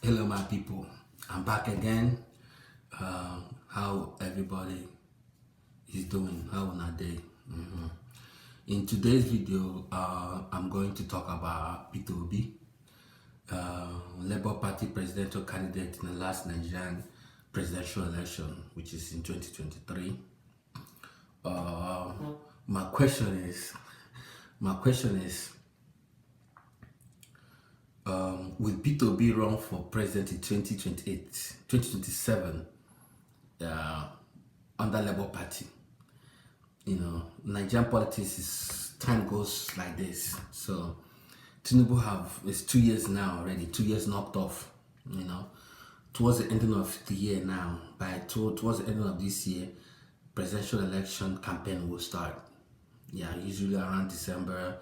Hello, my people. I'm back again. How everybody is doing? How on a day? In today's video, I'm going to talk about Peter Obi, Labour Party presidential candidate in the last Nigerian presidential election, which is in 2023. My question is, will Peter Obi run for president in 2027 under Labour Party? Nigerian politics is time goes like this. So Tinubu it's 2 years now already, 2 years knocked off. Towards the ending of the year now, towards the ending of this year, presidential election campaign will start. Usually around December.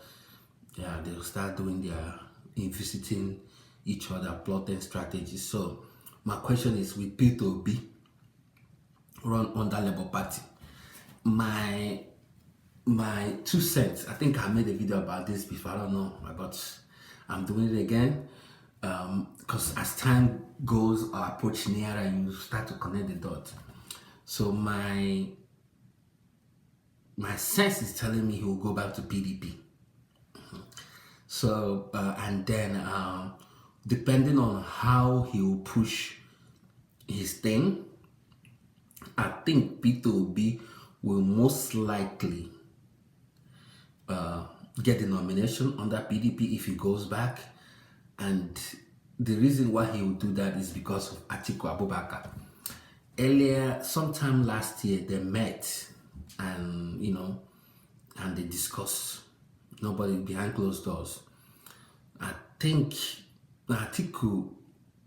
They'll start doing their visiting each other, plotting strategies. So my question is, will Peter Obi run under Labour Party? My 2 cents. I think I made a video about this before. I don't know, but I'm doing it again because as time goes or approach nearer, you start to connect the dots. So my sense is telling me he will go back to PDP. So and then depending on how he will push his thing, I think Peter Obi will most likely get the nomination under PDP if he goes back. And the reason why he will do that is because of Atiku Abubakar. Earlier, sometime last year, they met and and they discussed. Nobody behind closed doors. I think Atiku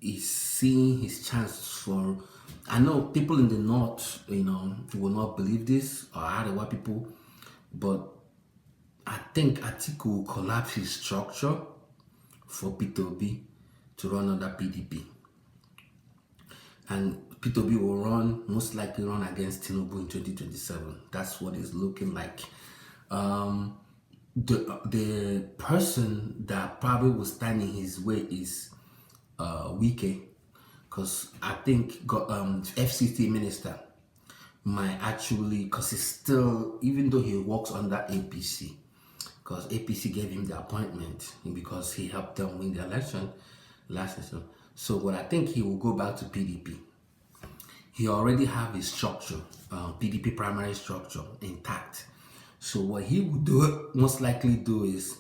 is seeing his chance for. I know people in the north, will not believe this, or other people, but I think Atiku will collapse his structure for Peter Obi to run under PDP, and Peter Obi will most likely run against Tinubu in 2027. That's what it's looking like. The person that probably will stand in his way is Wike, because I think FCT minister might actually, because he's still, even though he works under APC, because APC gave him the appointment because he helped them win the election last year. So what I think he will go back to PDP. He already have his structure, PDP primary structure intact. So what he would most likely do is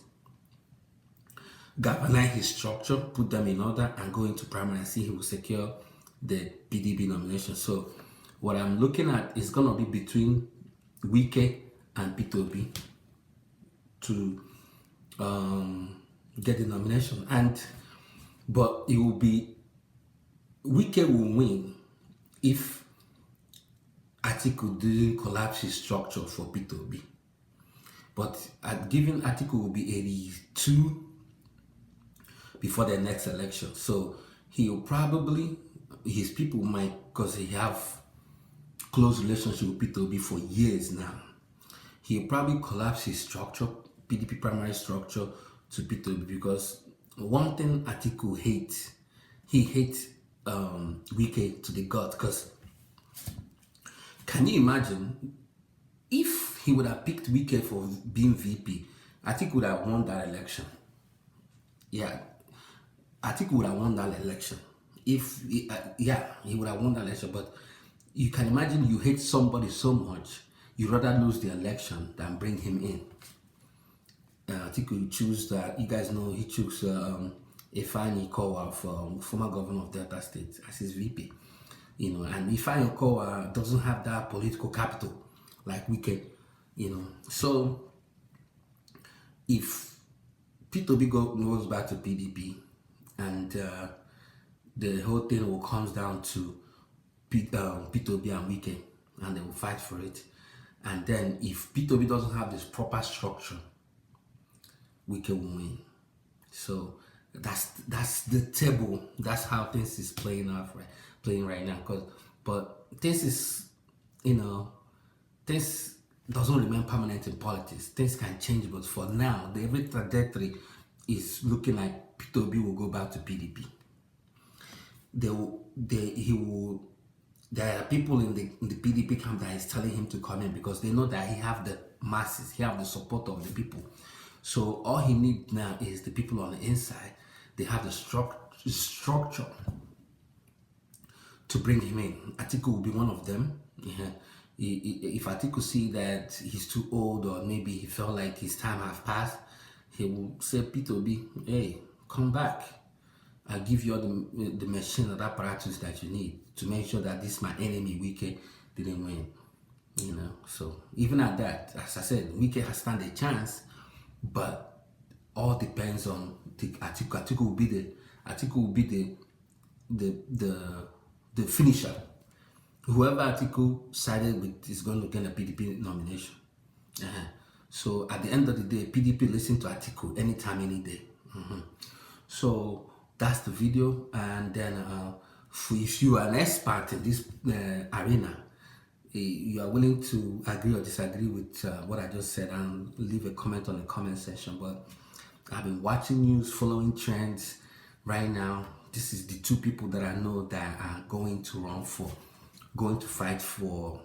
galvanize his structure, put them in order, and go into primary and see he will secure the PDP nomination. So what I'm looking at is going to be between Wike and Peter Obi to get the nomination. But it will be, Wike will win if Atiku didn't collapse his structure for Peter Obi. But given Atiku will be 82 before the next election, so he'll probably, his people might, because he have close relationship with Peter Obi for years now, he'll probably collapse his structure, PDP primary structure, to Peter Obi, because one thing Atiku hates, he hates Wike to the gut. Because can you imagine if he would have picked Wike for being VP, Atiku would have won that election. Atiku would have won that election. He would have won that election. But you can imagine, you hate somebody so much, you'd rather lose the election than bring him in. Atiku choose that. You guys know he chose Ifeanyi Okowa, former governor of Delta State, as his VP. And Ifeanyi Okowa doesn't have that political capital like Wike. So if Peter Obi goes back to PDP, and the whole thing will comes down to Peter Obi and Wike, and they will fight for it. And then if Peter Obi doesn't have this proper structure, Wike will win. So that's the table. That's how things is playing right now. But this is, things doesn't remain permanent in politics. Things can change, but for now, the every trajectory is looking like Peter Obi will go back to PDP. he will. There are people in the PDP camp that is telling him to come in because they know that he have the masses, he have the support of the people. So all he needs now is the people on the inside. They have the structure to bring him in. Atiku will be one of them. Yeah. If Atiku see that he's too old or maybe he felt like his time has passed, he will say, Peter Obi, hey, come back. I'll give you all the machine and apparatus that you need to make sure that this my enemy, Wike, didn't win. You know, so even at that, as I said, Wike has stand a chance, but all depends on the Atiku. Atiku will be the finisher. Whoever Atiku sided with is going to get a PDP nomination. So at the end of the day, PDP listen to Atiku anytime, any day. So that's the video. And then if you are an expert in this arena, you are willing to agree or disagree with what I just said, and leave a comment on the comment section. But I've been watching news, following trends. Right now, this is the two people that I know that are going to fight for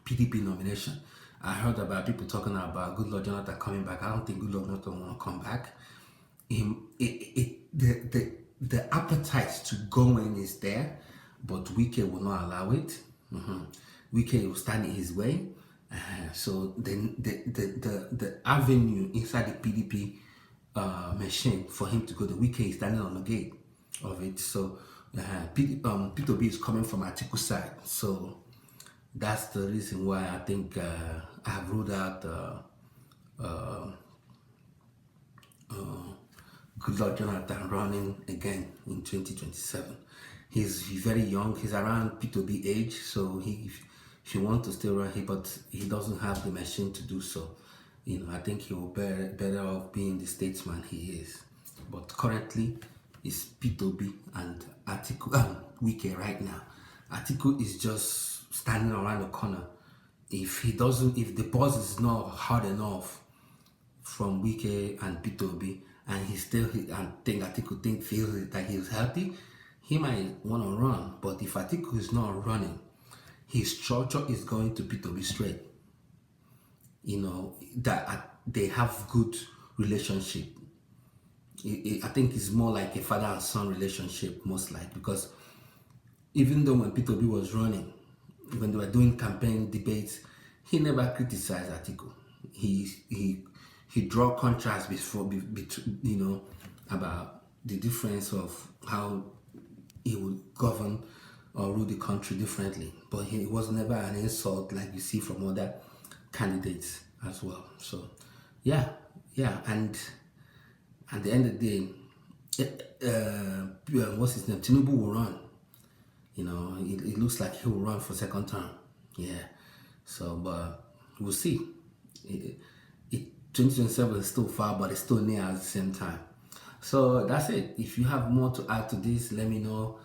PDP nomination. I heard about people talking about Goodluck Jonathan coming back. I don't think Goodluck Jonathan want to come back. The appetite to go in is there, but Wike will not allow it. Wike will stand in his way. So the avenue inside the PDP machine for him to go, the Wike is standing on the gate of it. So Peter Obi is coming from Atiku's side. So that's the reason why I think I have ruled out Goodluck Jonathan running again in 2027. He's very young. He's around Peter Obi age, so if he wants to stay around here, but he doesn't have the machine to do so. You know, I think he will better off being the statesman he is. But currently, it's Peter Obi and Atiku, Wike right now. Atiku is just standing around the corner. If the buzz is not hard enough from Wike and Peter Obi, and Atiku feels that he's healthy, he might want to run. But if Atiku is not running, his structure is going to Peter Obi straight. You know, that they have good relationship. I think it's more like a father and son relationship, most like, because even though when Peter Obi was running, when they were doing campaign debates, he never criticized Atiku. He draw contrast between about the difference of how he would govern or rule the country differently. But it was never an insult like you see from other candidates as well. So yeah, and at the end of the day, what's his name? Tinubu will run. You know, it looks like he will run for second term. Yeah. So, but we'll see. 2027 is still far, but it's still near at the same time. So that's it. If you have more to add to this, let me know.